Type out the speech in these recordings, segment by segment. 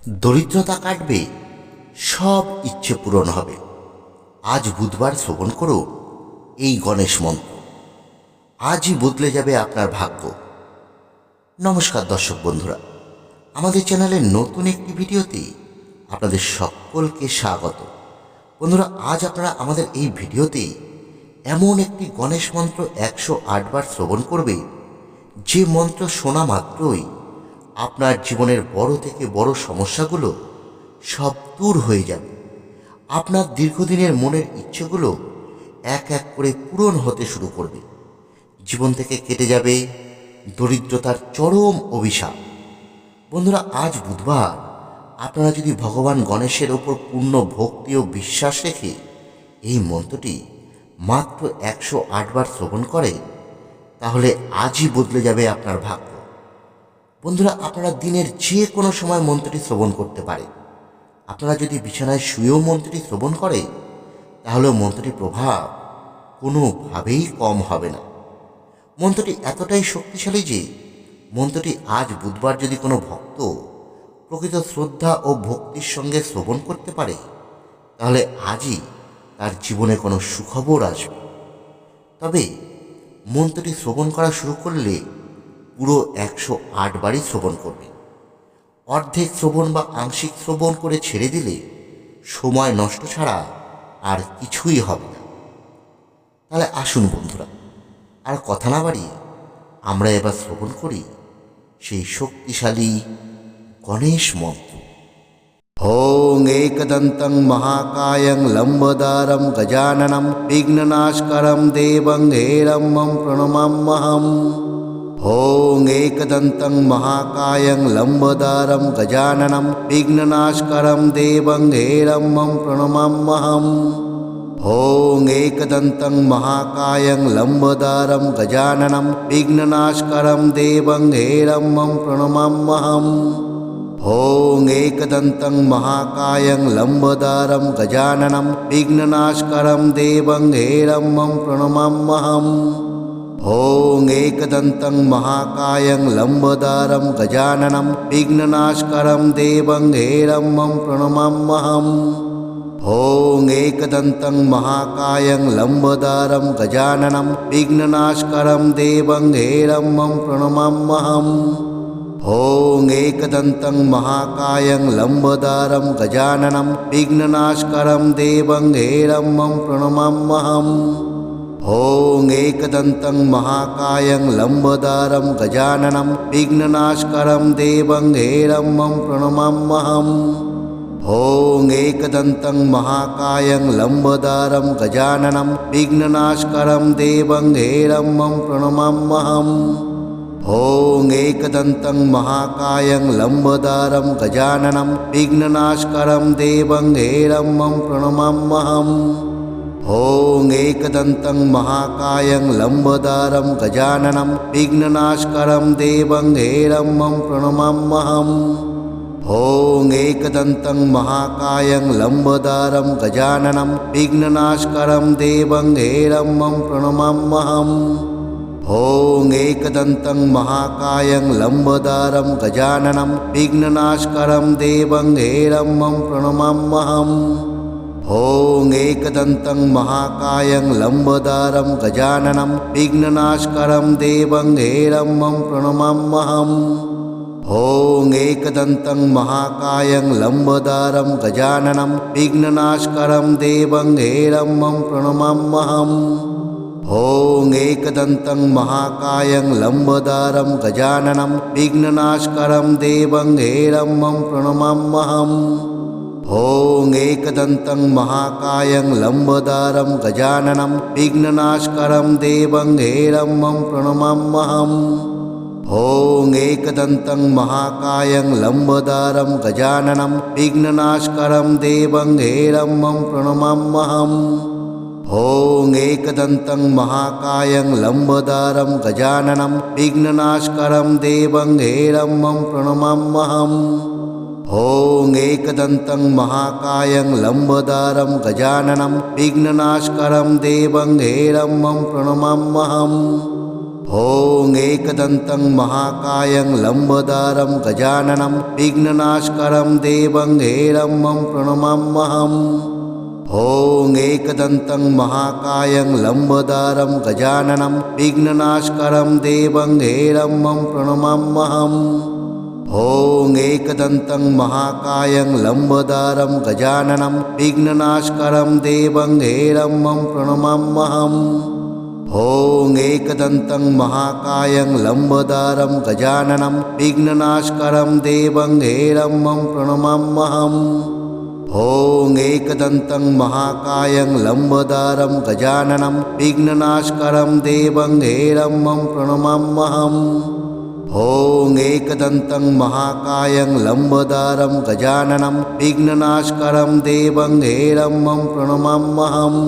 দরিদ্রতা কাটবে, সব ইচ্ছে পূরণ হবে। আজ বুধবার শ্রবণ করো এই গণেশ মন্ত্র। আজই বদলে যাবে আপনার ভাগ্য। নমস্কার দর্শক বন্ধুরা, আমাদের চ্যানেলের নতুন একটি ভিডিওতে আপনাদের সকলকে স্বাগত। বন্ধুরা, আজ আপনারা আমাদের এই ভিডিওতে এমন একটি গণেশ মন্ত্র 108 বার শ্রবণ করবে, যে মন্ত্র শোনা মাত্রই আপনার জীবনের বড় থেকে বড় সমস্যাগুলো সব দূর হয়ে যাবে। আপনার দীর্ঘদিনের মনের ইচ্ছেগুলো এক এক করে পূরণ হতে শুরু করবে। জীবন থেকে কেটে যাবে দরিদ্রতার চরম অভিশাপ। বন্ধুরা, আজ বুধবার আপনারা যদি ভগবান গণেশের ওপর পূর্ণ ভক্তি ও বিশ্বাস রেখে এই মন্ত্রটি মাত্র 108 বার শ্রবণ করে, তাহলে আজই বদলে যাবে আপনার ভাগ্য। বন্ধুরা, আপনারা দিনের যে কোনো সময় মন্ত্রটি শ্রবণ করতে পারে। আপনারা যদি বিছানায় শুয়েও মন্ত্রটি শ্রবণ করে, তাহলে মন্ত্রটির প্রভাব কোনোভাবেই কম হবে না। মন্ত্রটি এতটাই শক্তিশালী যে মন্ত্রটি আজ বুধবার যদি কোনো ভক্ত প্রকৃত শ্রদ্ধা ও ভক্তির সঙ্গে শ্রবণ করতে পারে, তাহলে আজই তার জীবনে কোনো সুখবর আসবে। তবে মন্ত্রটি শ্রবণ করা শুরু করলে পুরো 108 বারই শ্রবণ করবে। অর্ধেক শ্রবণ বা আংশিক শ্রবণ করে ছেড়ে দিলে সময় নষ্ট ছাড়া আর কিছুই হবে না। তাহলে আসুন বন্ধুরা, আর কথা না বাড়িয়ে আমরা এবার শ্রবণ করি সেই শক্তিশালী গণেশ মন্ত্র। ॐ एकदन्तं महाकायं लम्बोदरं गजाननं विघ्ननाशकरं देवं हेरं प्रणमाम्यहम्। ॐ एकदन्तं महाकायं लम्बोदरं गजाननं विघ्ननाशकरं देवं हेरं प्रणमाम्यहम्। ॐ एकदन्तं महाकायं लम्बोदरं गजाननं विघ्ननाशकरं देवं हेरं प्रणमाम्यहम्। ॐ एकदन्तं महाकायं लम्बोदरं गजाननं विघ्ननाशकरं देवं हेरं प्रणमाम्यहम्। ॐ एकदन्तं महाकायं लम्बोदरं गजाननं विघ्ननाशकरं देवं हेरं प्रणमाम्यहम्। ॐ एकदन्तं महाकायं लम्बोदरं गजाननं विघ्ननाशकरं देवं हेरं प्रणमाम्यहम्। ॐ एकदन्तं महाकायं लम्बोदरं गजाननं विघ्ननाशकरं देवं हेरं प्रणमाम्यहम्। ॐ एकदन्तं महाकायं लम्बोदरं गजाननं विघ्ननाशकरं देवं हेरं प्रणमाम्यहम्। ॐ एकदन्तं महाकायं लम्बोदरं गजाननं विघ्ननाशकरं देवं हेरं प्रणमाम्यहम्। ॐ एकदन्तं महाकायं लम्बोदरं गजाननं विघ्ननाशकरं देवं हेरं प्रणमाम्यहम्। ॐ एकदन्तं महाकायं लम्बोदरं गजाननं विघ्ननाशकरं देवं हेरं प्रणमाम्यहम्। ॐ एकदन्तं महाकायं लम्बोदरं गजाननं विघ्ननाशकरं देवं हेरं प्रणमाम्यहम्। ॐ एकदन्तं महाकायं लम्बोदरं गजाननं विघ्ननाशकरं देवं हेरं प्रणमाम्यहम्। ॐ एकदन्तं महाकायं लम्बोदरं गजाननं विघ्ननाशकरं देवं हेरं प्रणमाम्यहम्। ॐ एकदन्तं महाकायं लम्बोदरं गजाननं विघ्ननाशकरं देवं हेरं प्रणमाम्यहम्। ॐ एकदन्तं महाकायं लम्बोदरं गजाननं विघ्ननाशकरं देवं हेरं प्रणमाम्यहम्। ॐ एकदन्तं महाकायं लम्बोदरं गजाननं विघ्ननाशकरं देवं हेरं प्रणमाम्यहम्। ॐ एकदन्तं महाकायं लम्बोदरं गजाननं विघ्ननाशकरं देवं हेरं प्रणमाम्यहम्। ॐ एकदन्तं महाकायं लम्बोदरं गजाननं विघ्ननाशकरं देवं हेरं प्रणमाम्यहम्। ॐ एकदन्तं महाकायं लम्बोदरं गजाननं विघ्ननाशकरं देवं हेरं प्रणमाम्यहम्। ॐ एकदन्तं महाकायं लम्बोदरं गजाननं विघ्ननाशकरं देवं हेरम्बं प्रणमाम्यहम्। ॐ एकदन्तं महाकायं लम्बोदरं गजाननं विघ्ननाशकरं देवं हेरम्बं प्रणमाम्यहम्। ॐ एकदन्तं महाकायं लम्बोदरं गजाननं विघ्ननाशकरं देवं हेरम्बं प्रणमाम्यहम्। ॐ एकदन्तं महाकायं लम्बोदरं गजाननं विघ्ननाशकरं देवं हेरम्बं प्रणमाम्यहम्। ॐ एकदन्तं महाकायं लम्बोदरं गजाननं विघ्ननाशकरं देवं हेरम्बं प्रणमाम्यहम्। ॐ एकदन्तं महाकायं लम्बोदरं गजाननं विघ्ननाशकरं देवं हेरम्बं प्रणमाम्यहम्।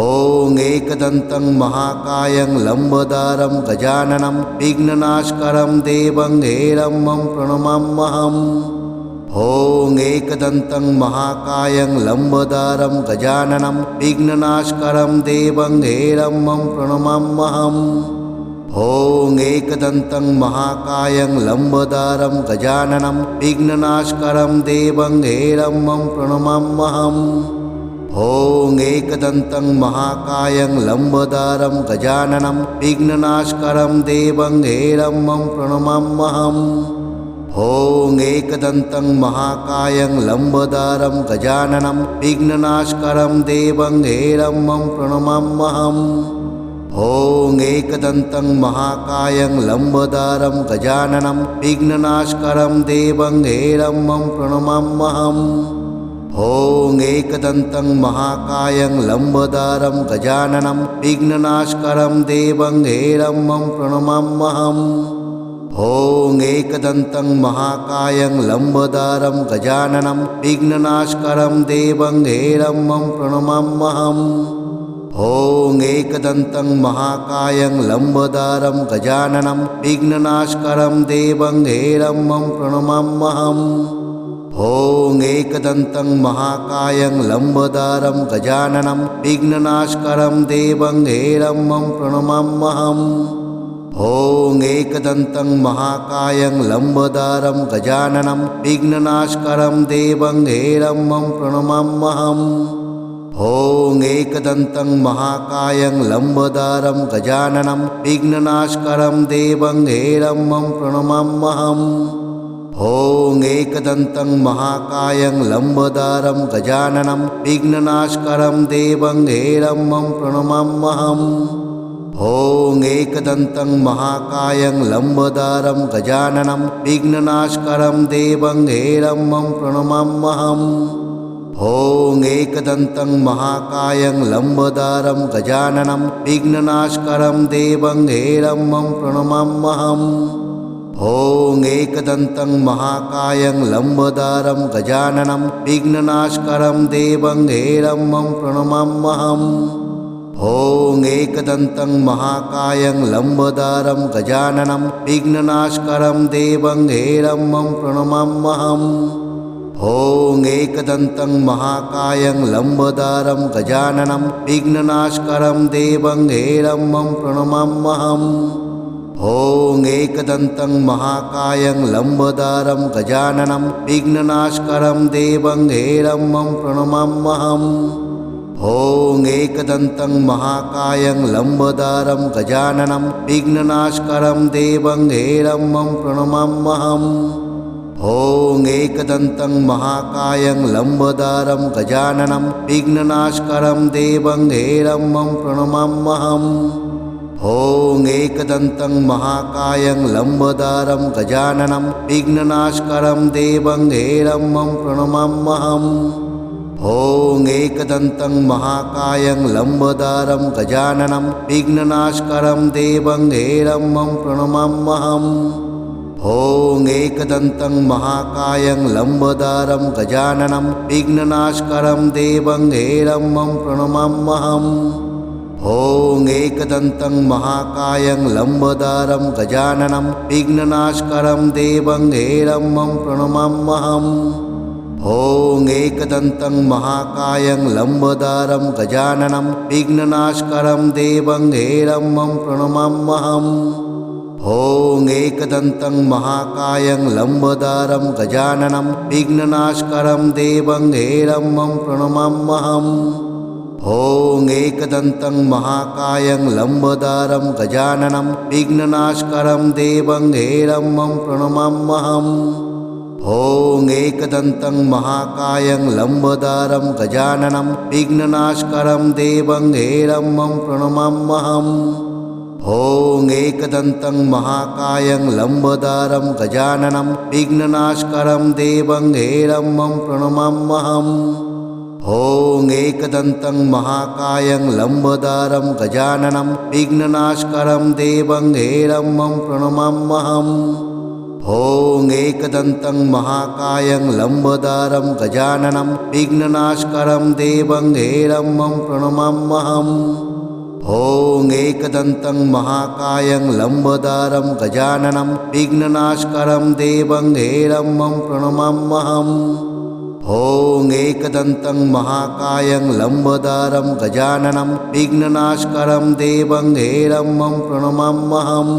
ॐ एकदन्तं महाकायं लम्बोदरं गजाननं विघ्ननाशकरं देवं हेरम्बं प्रणमाम्यहम्। ॐ एकदन्तं महाकायं लम्बोदरं गजाननं विघ्ननाशकरं देवं हेरम्बं प्रणमाम्यहम्। ॐ एकदन्तं महाकायं लम्बोदरं गजाननं विघ्ननाशकरं देवं हेरम्बं प्रणमाम्यहम्। ॐ एकदन्तं महाकायं लम्बोदरं गजाननं विघ्ननाशकरं देवं हेरम्बं प्रणमाम्यहम्। ॐ एकदन्तं महाकायं लम्बोदरं गजाननं विघ्ननाशकरं देवं हेरम्बं प्रणमाम्यहम्। ॐ एकदन्तं महाकायं लम्बोदरं गजाननं विघ्ननाशकरं देवं हेरम्बं प्रणमाम्यहम्। ॐ एकदन्तं महाकायं लम्बोदरं गजाननं विघ्ननाशकरं देवं हेरम्बं प्रणमाम्यहम्। ॐ एकदन्तं महाकायं लम्बोदरं गजाननं विघ्ननाशकरं देवं हेरम्बं प्रणमाम्यहम्। ॐ एकदन्तं महाकायं लम्बोदरं गजाननं विघ्ननाशकरं देवं हेरम्बं प्रणमाम्यहम्। ॐ एकदन्तं महाकायं लम्बोदरं गजाननं विघ्ननाशकरं देवं हेरम्बं प्रणमाम्यहम्। ॐ एकदन्तं महाकायं लम्बोदरं गजाननं विघ्ननाशकरं देवं हेरम्बं प्रणमाम्यहम्। ॐ एकदन्तं महाकायं लम्बोदरं गजाननं विघ्ननाशकरं देवं हेरम्बं प्रणमाम्यहम्। ॐ एकदन्तं महाकायं लम्बोदरं गजाननं विघ्ननाशकरं देवं हेरम्बं प्रणमाम्यहम्। ॐ एकदन्तं महाकायं लम्बोदरं गजाननं विघ्ननाशकरं देवं हेरम्बं प्रणमाम्यहम्। ॐ एकदन्तं महाकायं लम्बोदरं गजाननं विघ्ननाशकरं देवं हेरम्बं प्रणमाम्यहम्। ॐ एकदन्तं महाकायं लम्बोदरं गजाननं विघ्ननाशकरं देवं हेरम्बं प्रणमाम्यहम्। ॐ एकदन्तं महाकायं लम्बोदरं गजाननं विघ्ननाशकरं देवं हेरम्बं प्रणमाम्यहम्। ॐ एकदन्तं महाकायं लम्बोदरं गजाननं विघ्ननाशकरं देवं हेरम्बं प्रणमाम्यहम्। ॐ एकदन्तं महाकायं लम्बोदरं गजाननं विघ्ननाशकरं देवं हेरम्बं प्रणमाम्यहम्। ॐ एकदन्तं महाकायं लम्बोदरं गजाननं विघ्ननाशकरं देवं हेरम्बं प्रणमाम्यहम्। ॐ एकदन्तं महाकायं लम्बोदरं गजाननं विघ्ननाशकरं देवं हेरम्बं प्रणमाम्यहम्। ॐ एकदन्तं महाकायं लम्बोदरं गजाननं विघ्ननाशकरं देवं हेरम्बं प्रणमाम्यहम्। ॐ एकदन्तं महाकायं लम्बोदरं गजाननं विघ्ननाशकरं देवं हेरम्बं प्रणमाम्यहम्। ॐ एकदन्तं महाकायं लम्बोदरं गजाननं विघ्ननाशकरं देवं हेरम्बं प्रणमाम्यहम्। ॐ एकदन्तं महाकायं लम्बोदरं गजाननं विघ्ननाशकरं देवं हेरम्बं प्रणमाम्यहम्। ॐ एकदन्तं महाकायं लम्बोदरं गजाननं विघ्ननाशकरं देवं हेरम्बं प्रणमाम्यहम्। ॐ एकदन्तं महाकायं लम्बोदरं गजाननं विघ्ननाशकरं देवं हेरम्बं प्रणमाम्यहम्। ॐ एकदन्तं महाकायं लम्बोदरं गजाननं विघ्ननाशकरं देवं हेरम्बं प्रणमाम्यहम्। ॐ एकदन्तं महाकायं लम्बोदरं गजाननं विघ्ननाशकरं देवं हेरम्बं प्रणमाम्यहम्। ॐ एकदन्तं महाकायं लम्बोदरं गजाननं विघ्ननाशकरं देवं हेरम्बं प्रणमाम्यहम्। ॐ एकदन्तं महाकायं लम्बोदरं गजाननं विघ्ननाशकरं देवं हेरम्बं प्रणमाम्यहम्। ॐ एकदन्तं महाकायं लम्बोदरं गजाननं विघ्ननाशकरं देवं हेरम्बं प्रणमाम्यहम्। ॐ एकदन्तं महाकायं लम्बोदरं गजाननं विघ्ननाशकरं देवं हेरम्बं प्रणमाम्यहम्। ॐ एकदन्तं महाकायं लम्बोदरं गजाननं विघ्ननाशकरं देवं हेरम्बं प्रणमाम्यहम्।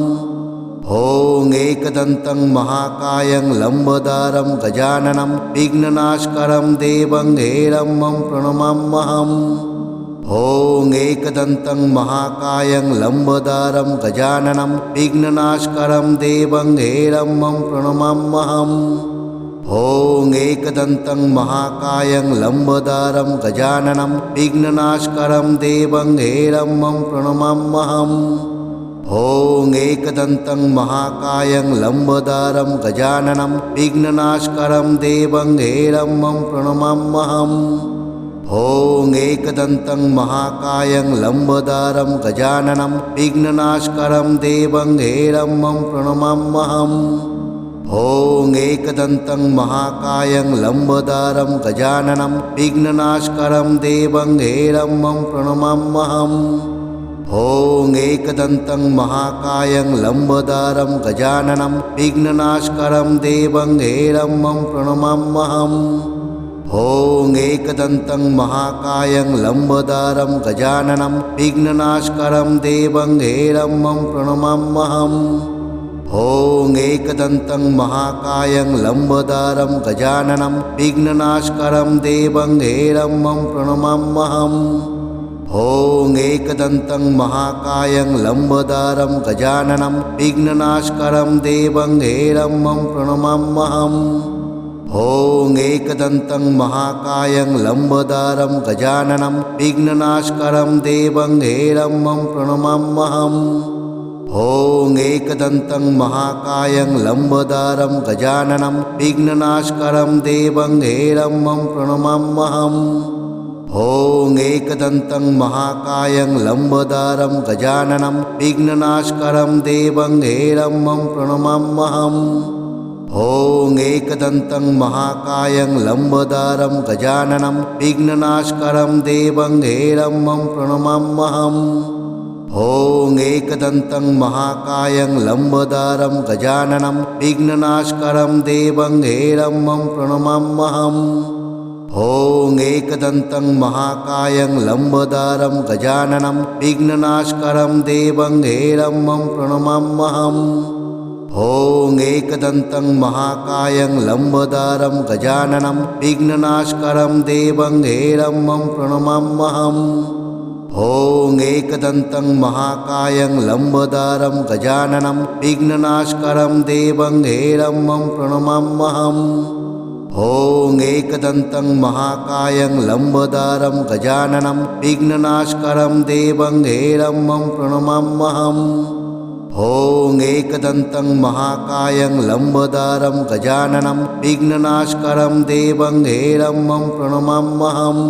ॐ एकदन्तं महाकायं लम्बोदरं गजाननं विघ्ननाशकरं देवं हेरम्बं प्रणमाम्यहम्। ॐ एकदन्तं महाकायं लम्बोदरं गजाननं विघ्ननाशकरं देवं हेरम्बं प्रणमाम्यहम्। ॐ एकदन्तं महाकायं लम्बोदरं गजाननं विघ्ननाशकरं देवं हेरम्बं प्रणमाम्यहम्। ॐ एकदन्तं महाकायं लम्बोदरं गजाननं विघ्ननाशकरं देवं हेरम्बं प्रणमाम्यहम्। ॐ एकदन्तं महाकायं लम्बोदरं गजाननं विघ्ननाशकरं देवं हेरम्बं प्रणमाम्यहम्। ॐ एकदन्तं महाकायं लम्बोदरं गजाननं विघ्ननाशकरं देवं हेरम्बं प्रणमाम्यहम्। ॐ एकदन्तं महाकायं लम्बोदरं गजाननं विघ्ननाशकरं देवं हेरम्बं प्रणमाम्यहम्। ॐ एकदन्तं महाकायं लम्बोदरं गजाननं विघ्ननाशकरं देवं हेरम्बं प्रणमाम्यहम्। ॐ एकदन्तं महाकायं लम्बोदरं गजाननं विघ्ननाशकरं देवं हेरम्बं प्रणमाम्यहम्। ॐ एकदन्तं महाकायं लम्बोदरं गजाननं विघ्ननाशकरं देवं हेरम्बं प्रणमाम्यहम्। ॐ एकदन्तं महाकायं लम्बोदरं गजाननं विघ्ननाशकरं देवं हेरम्बं प्रणमाम्यहम्। ॐ एकदन्तं महाकायं लम्बोदरं गजाननं विघ्ननाशकरं देवं हेरम्बं प्रणमाम्यहम्। ॐ एकदन्तं महाकायं लम्बोदरं गजाननं विघ्ननाशकरं देवं हेरम्बं प्रणमाम्यहम्। ॐ एकदन्तं महाकायं लम्बोदरं गजाननं विघ्ननाशकरं देवं हेरम्बं प्रणमाम्यहम्। ॐ एकदन्तं महाकायं लम्बोदरं गजाननं विघ्ननाशकरं देवं हेरम्बं प्रणमाम्यहम्। ॐ एकदन्तं महाकायं लम्बोदरं गजाननं विघ्ननाशकरं देवं हेरम्बं प्रणमाम्यहम्। ॐ एकदन्तं महाकायं लम्बोदरं गजाननं विघ्ननाशकरं देवं हेरम्बं प्रणमाम्यहम्। ॐ एकदन्तं महाकायं लम्बोदरं गजाननं विघ्ननाशकरं देवं हेरम्बं प्रणमाम्यहम्। ॐ एकदन्तं महाकायं लम्बोदरं गजाननं विघ्ननाशकरं देवं हेरम्बं प्रणमाम्यहम्। ॐ एकदन्तं महाकायं लम्बोदरं गजाननं विघ्ननाशकरं देवं हेरम्बं प्रणमाम्यहम्।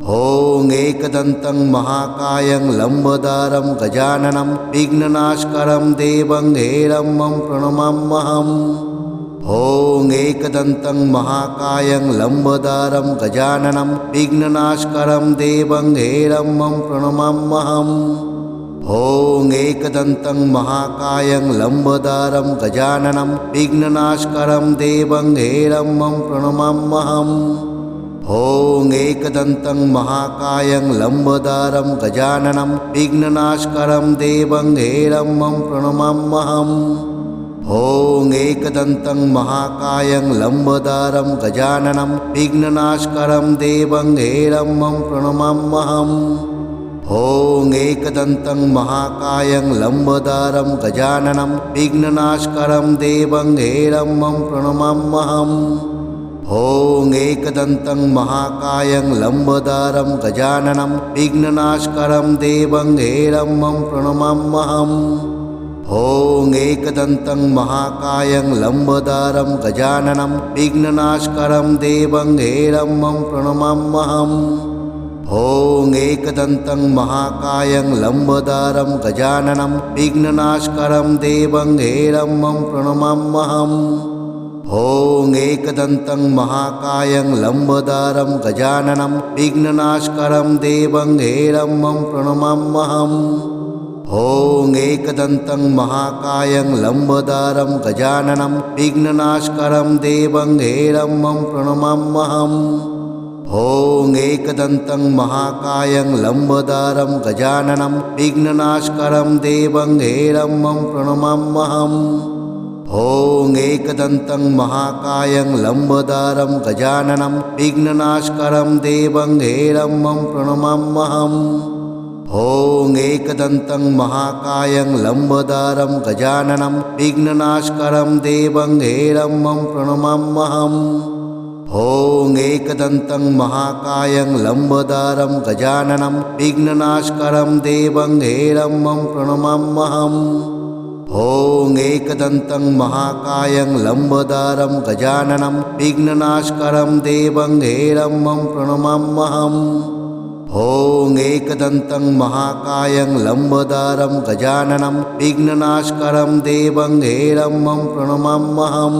ॐ एकदन्तं महाकायं लम्बोदरं गजाननं विघ्ननाशकरं देवं हेरम्बं प्रणमाम्यहम्। ॐ एकदन्तं महाकायं लम्बोदरं गजाननं विघ्ननाशकरं देवं हेरम्बं प्रणमाम्यहम्। ॐ एकदन्तं महाकायं लम्बोदरं गजाननं विघ्ननाशकरं देवं हेरम्बं प्रणमाम्यहम्। ॐ एकदन्तं महाकायं लम्बोदरं गजाननं विघ्ननाशकरं देवं हेरम्बं प्रणमाम्यहम्। ॐ एकदन्तं महाकायं लम्बोदरं गजाननं विघ्ननाशकरं देवं हेरम्बं प्रणमाम्यहम्। ॐ एकदन्तं महाकायं लम्बोदरं गजाननं विघ्ननाशकरं देवं हेरम्बं प्रणमाम्यहम्। ॐ एकदन्तं महाकायं लम्बोदरं गजाननं विघ्ननाशकरं देवं हेरम्बं प्रणमाम्यहम्। ॐ एकदन्तं महाकायं लम्बोदरं गजाननं विघ्ननाशकरं देवं हेरम्बं प्रणमाम्यहम्। ॐ एकदन्तं महाकायं लम्बोदरं गजाननं विघ्ननाशकरं देवं हेरम्बं प्रणमाम्यहम्। ॐ एकदन्तं महाकायं लम्बोदरं गजाननं विघ्ननाशकरं देवं हेरम्बं प्रणमाम्यहम्। ॐ एकदन्तं महाकायं लम्बोदरं गजाननं विघ्ननाशकरं देवं हेरम्बं प्रणमाम्यहम्। ॐ एकदन्तं महाकायं लम्बोदरं गजाननं विघ्ननाशकरं देवं हेरम्बं प्रणमाम्यहम्। ॐ एकदन्तं महाकायं लम्बोदरं गजाननं विघ्ननाशकरं देवं हेरम्बं प्रणमाम्यहम्। ॐ एकदन्तं महाकायं लम्बोदरं गजाननं विघ्ननाशकरं देवं हेरम्बं प्रणमाम्यहम्। ॐ एकदन्तं महाकायं लम्बोदरं गजाननं विघ्ननाशकरं देवं हेरम्बं प्रणमाम्यहम्। ॐ एकदन्तं महाकायं लम्बोदरं गजाननं विघ्ननाशकरं देवं हेरम्बं प्रणमाम्यहम्। ॐ एकदन्तं महाकायं लम्बोदरं गजाननं विघ्ननाशकरं देवं हेरम्बं प्रणमाम्यहम्।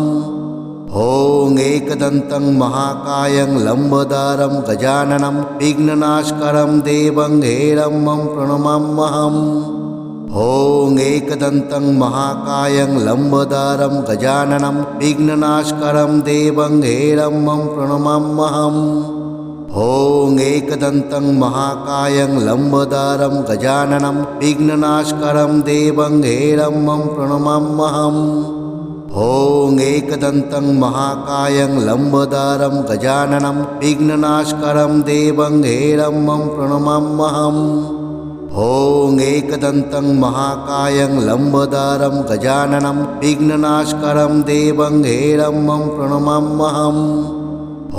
ॐ एकदन्तं महाकायं लम्बोदरं गजाननं विघ्ननाशकरं देवं हेरम्बं प्रणमाम्यहम्। ॐ एकदन्तं महाकायं लम्बोदरं गजाननं विघ्ननाशकरं देवं हेरम्बं प्रणमाम्यहम्। ॐ एकदन्तं महाकायं लम्बोदरं गजाननं विघ्ननाशकरं देवं हेरम्बं प्रणमाम्यहम्। ॐ एकदन्तं महाकायं लम्बोदरं गजाननं विघ्ननाशकरं देवं हेरम्बं प्रणमाम्यहम्। ॐ एकदन्तं महाकायं लम्बोदरं गजाननं विघ्ननाशकरं देवं हेरम्बं प्रणमाम्यहम्।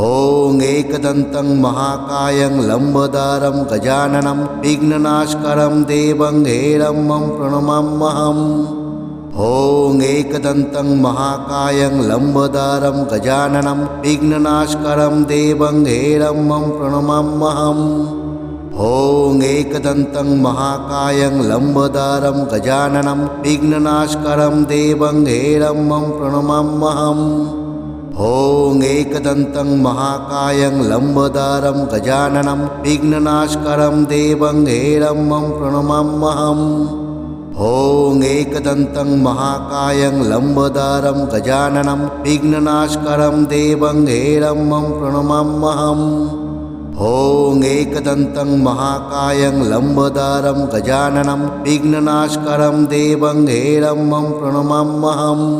ॐ एकदन्तं महाकायं लम्बोदरं गजाननं विघ्ननाशकरं देवं हेरम्बं प्रणमाम्यहम्। ॐ एकदन्तं महाकायं लम्बोदरं गजाननं विघ्ननाशकरं देवं हेरम्बं प्रणमाम्यहम्। ॐ एकदन्तं महाकायं लम्बोदरं गजाननं विघ्ननाशकरं देवं हेरम्बं प्रणमाम्यहम्। ॐ एकदन्तं महाकायं लम्बोदरं गजाननं विघ्ननाशकरं देवं हेरम्बं प्रणमाम्यहम्। ॐ एकदन्तं महाकायं लम्बोदरं गजाननं विघ्ननाशकरं देवं हेरम्बं प्रणमाम्यहम्। ॐ एकदन्तं महाकायं लम्बोदरं गजाननं विघ्ननाशकरं देवं हेरम्बं प्रणमाम्यहम्।